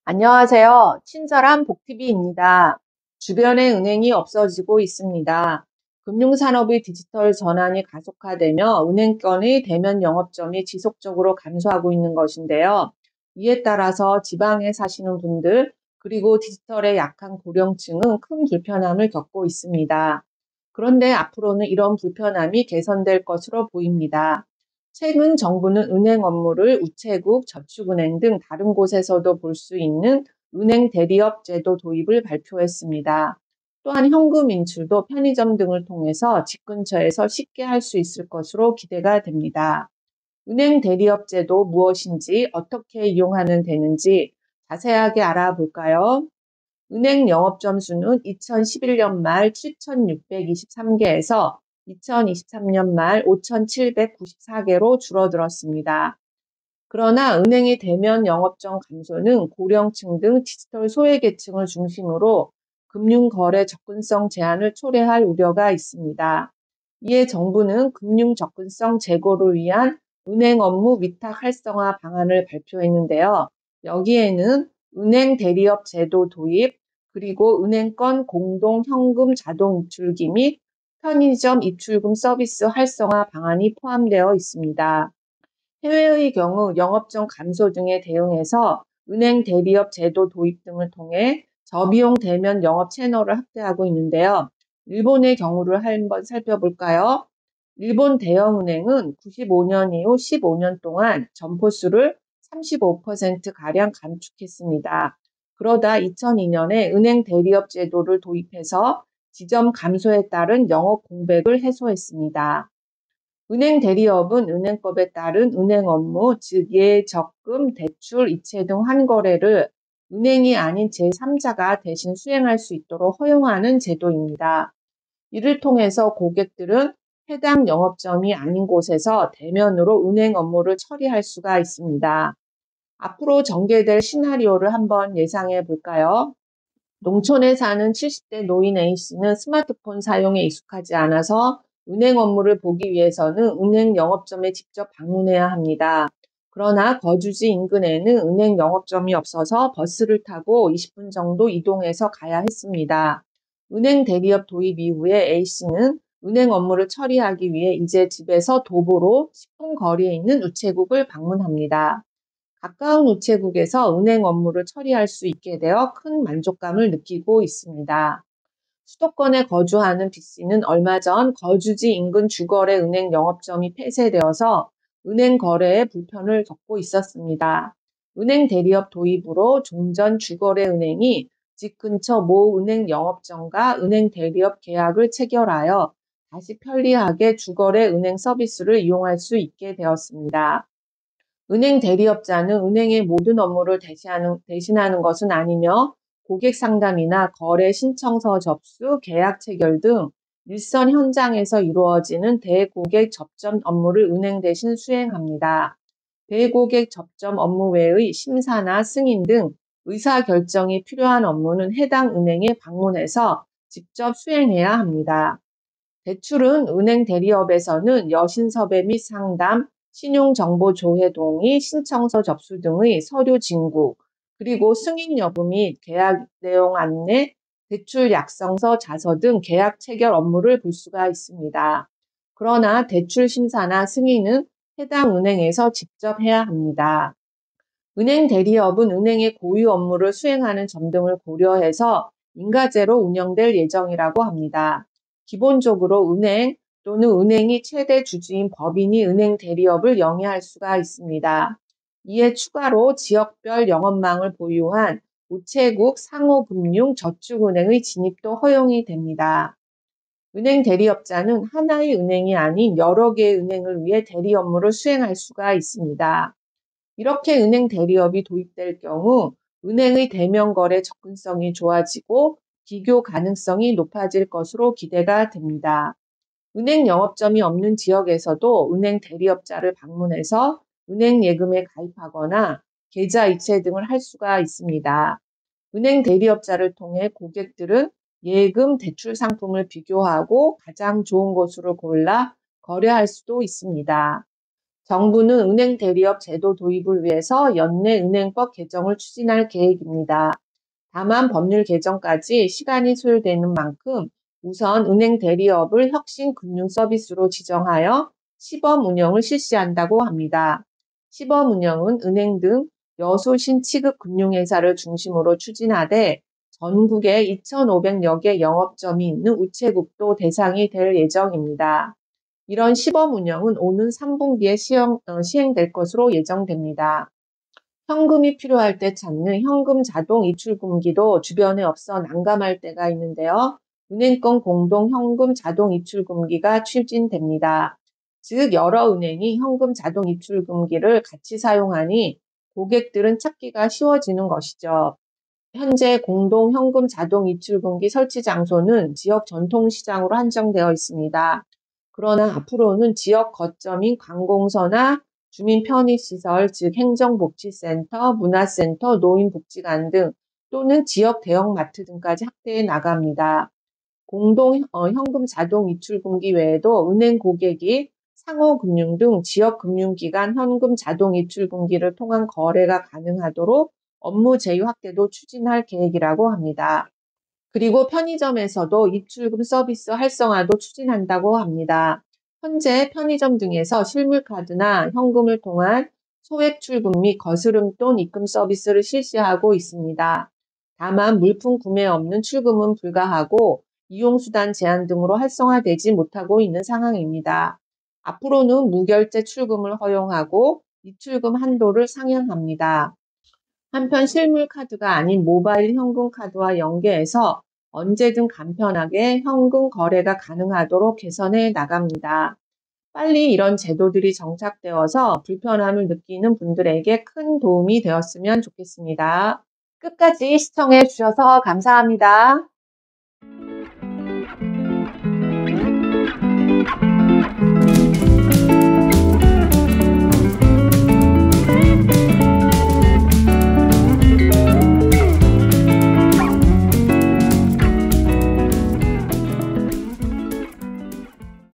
안녕하세요. 친절한 복티비입니다. 주변의 은행이 없어지고 있습니다. 금융산업의 디지털 전환이 가속화되며 은행권의 대면 영업점이 지속적으로 감소하고 있는 것인데요. 이에 따라서 지방에 사시는 분들, 그리고 디지털에 약한 고령층은 큰 불편함을 겪고 있습니다. 그런데 앞으로는 이런 불편함이 개선될 것으로 보입니다. 최근 정부는 은행 업무를 우체국, 저축은행 등 다른 곳에서도 볼 수 있는 은행 대리업 제도 도입을 발표했습니다. 또한 현금 인출도 편의점 등을 통해서 집 근처에서 쉽게 할 수 있을 것으로 기대가 됩니다. 은행 대리업 제도 무엇인지, 어떻게 이용하면 되는지 자세하게 알아볼까요? 은행 영업점 수는 2011년 말 7,623개에서 2023년 말 5,794개로 줄어들었습니다. 그러나 은행의 대면 영업점 감소는 고령층 등 디지털 소외계층을 중심으로 금융거래 접근성 제한을 초래할 우려가 있습니다. 이에 정부는 금융 접근성 제고를 위한 은행 업무 위탁 활성화 방안을 발표했는데요. 여기에는 은행 대리업 제도 도입, 그리고 은행권 공동 현금 자동 입출기 및 편의점 입출금 서비스 활성화 방안이 포함되어 있습니다. 해외의 경우 영업점 감소 등에 대응해서 은행 대리업 제도 도입 등을 통해 저비용 대면 영업 채널을 확대하고 있는데요. 일본의 경우를 한번 살펴볼까요? 일본 대형은행은 95년 이후 15년 동안 점포 수를 35%가량 감축했습니다. 그러다 2002년에 은행 대리업 제도를 도입해서 지점 감소에 따른 영업 공백을 해소했습니다. 은행 대리업은 은행법에 따른 은행 업무, 즉 예적금, 대출, 이체 등 환거래를 은행이 아닌 제3자가 대신 수행할 수 있도록 허용하는 제도입니다. 이를 통해서 고객들은 해당 영업점이 아닌 곳에서 대면으로 은행 업무를 처리할 수가 있습니다. 앞으로 전개될 시나리오를 한번 예상해 볼까요? 농촌에 사는 70대 노인 A씨는 스마트폰 사용에 익숙하지 않아서 은행 업무를 보기 위해서는 은행 영업점에 직접 방문해야 합니다. 그러나 거주지 인근에는 은행 영업점이 없어서 버스를 타고 20분 정도 이동해서 가야 했습니다. 은행 대리업 도입 이후에 A씨는 은행 업무를 처리하기 위해 이제 집에서 도보로 10분 거리에 있는 우체국을 방문합니다. 가까운 우체국에서 은행 업무를 처리할 수 있게 되어 큰 만족감을 느끼고 있습니다. 수도권에 거주하는 B씨는 얼마 전 거주지 인근 주거래 은행 영업점이 폐쇄되어서 은행 거래에 불편을 겪고 있었습니다. 은행 대리업 도입으로 좀 전 주거래 은행이 집 근처 모 은행 영업점과 은행 대리업 계약을 체결하여 다시 편리하게 주거래 은행 서비스를 이용할 수 있게 되었습니다. 은행 대리업자는 은행의 모든 업무를 대신하는 것은 아니며 고객 상담이나 거래 신청서 접수, 계약 체결 등 일선 현장에서 이루어지는 대고객 접점 업무를 은행 대신 수행합니다. 대고객 접점 업무 외의 심사나 승인 등 의사결정이 필요한 업무는 해당 은행에 방문해서 직접 수행해야 합니다. 대출은 은행 대리업에서는 여신섭외 및 상담, 신용정보 조회 동의, 신청서 접수 등의 서류 진구, 그리고 승인 여부 및 계약 내용 안내, 대출 약정서 자서 등 계약 체결 업무를 볼 수가 있습니다. 그러나 대출 심사나 승인은 해당 은행에서 직접 해야 합니다. 은행 대리업은 은행의 고유 업무를 수행하는 점 등을 고려해서 인가제로 운영될 예정이라고 합니다. 기본적으로 은행 또는 은행이 최대 주주인 법인이 은행 대리업을 영위할 수가 있습니다. 이에 추가로 지역별 영업망을 보유한 우체국, 상호금융, 저축은행의 진입도 허용이 됩니다. 은행 대리업자는 하나의 은행이 아닌 여러 개의 은행을 위해 대리 업무를 수행할 수가 있습니다. 이렇게 은행 대리업이 도입될 경우 은행의 대면 거래 접근성이 좋아지고 비교 가능성이 높아질 것으로 기대가 됩니다. 은행 영업점이 없는 지역에서도 은행 대리업자를 방문해서 은행 예금에 가입하거나 계좌 이체 등을 할 수가 있습니다. 은행 대리업자를 통해 고객들은 예금, 대출 상품을 비교하고 가장 좋은 곳으로 골라 거래할 수도 있습니다. 정부는 은행 대리업 제도 도입을 위해서 연내 은행법 개정을 추진할 계획입니다. 다만 법률 개정까지 시간이 소요되는 만큼 우선 은행 대리업을 혁신 금융 서비스로 지정하여 시범 운영을 실시한다고 합니다. 시범 운영은 은행 등 여소 신취급 금융회사를 중심으로 추진하되 전국에 2,500여 개 영업점이 있는 우체국도 대상이 될 예정입니다. 이런 시범 운영은 오는 3분기에 시행될 것으로 예정됩니다. 현금이 필요할 때 찾는 현금 자동 입출금기도 주변에 없어 난감할 때가 있는데요. 은행권 공동 현금 자동 입출금기가 추진됩니다. 즉 여러 은행이 현금 자동 입출금기를 같이 사용하니 고객들은 찾기가 쉬워지는 것이죠. 현재 공동 현금 자동 입출금기 설치 장소는 지역 전통시장으로 한정되어 있습니다. 그러나 앞으로는 지역 거점인 관공서나 주민 편의시설, 즉 행정복지센터, 문화센터, 노인복지관 등 또는 지역 대형마트 등까지 확대해 나갑니다. 공동 현금 자동 입출금기 외에도 은행 고객이 상호금융 등 지역금융기관 현금 자동 입출금기를 통한 거래가 가능하도록 업무 제휴 확대도 추진할 계획이라고 합니다. 그리고 편의점에서도 입출금 서비스 활성화도 추진한다고 합니다. 현재 편의점 등에서 실물카드나 현금을 통한 소액 출금 및 거스름돈 입금 서비스를 실시하고 있습니다. 다만 물품 구매 없는 출금은 불가하고 이용수단 제한 등으로 활성화되지 못하고 있는 상황입니다. 앞으로는 무결제 출금을 허용하고 입출금 한도를 상향합니다. 한편 실물 카드가 아닌 모바일 현금 카드와 연계해서 언제든 간편하게 현금 거래가 가능하도록 개선해 나갑니다. 빨리 이런 제도들이 정착되어서 불편함을 느끼는 분들에게 큰 도움이 되었으면 좋겠습니다. 끝까지 시청해 주셔서 감사합니다.